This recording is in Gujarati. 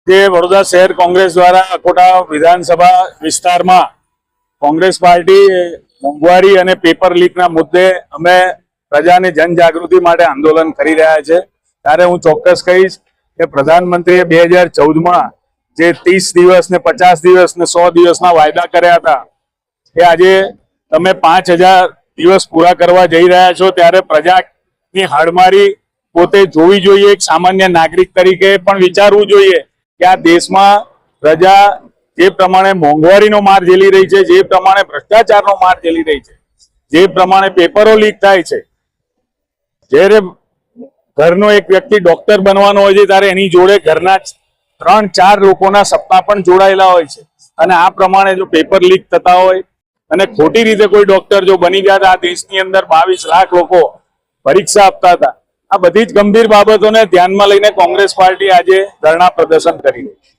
જે વડોદરા શહેર કોંગ્રેસ દ્વારા અકોટા વિધાનસભા વિસ્તારમાં કોંગ્રેસ પાર્ટી મોંઘવારી અને પેપર લીકના મુદ્દે અમે પ્રજાની જનજાગૃતિ માટે આંદોલન કરી રહ્યા છે ત્યારે હું ચોક્કસ કહીશ કે પ્રધાનમંત્રીએ 2014માં જે 30 દિવસ ને 50 દિવસ ને 100 દિવસના વાયદા કર્યા હતા એ આજે તમે 5000 દિવસ પૂરા કરવા જઈ રહ્યા છો ત્યારે પ્રજાની હાડમારી પોતે જોવી જોઈએ। એક સામાન્ય નાગરિક તરીકે પણ વિચારવું જોઈએ કે આ દેશમાં પ્રજા જે પ્રમાણે મોંઘવારીનો માર ઝેલી રહી છે, જે પ્રમાણે ભ્રષ્ટાચારનો માર ઝેલી રહી છે, જે પ્રમાણે પેપરો લીક થાય છે, જ્યારે ઘરનો એક વ્યક્તિ ડોક્ટર બનવાનો હોય છે ત્યારે એની જોડે ઘરના 3-4 લોકોના સપના પણ જોડાયેલા હોય છે અને આ પ્રમાણે જો પેપર લીક થતા હોય અને ખોટી રીતે કોઈ ડોક્ટર જો બની ગયા આ દેશની અંદર 22 લાખ લોકો પરીક્ષા આપતા હતા। આ બધી જ ગંભીર બાબતોને ધ્યાનમાં લઈને કોંગ્રેસ પાર્ટી આજે ધરણા પ્રદર્શન કરી રહી છે।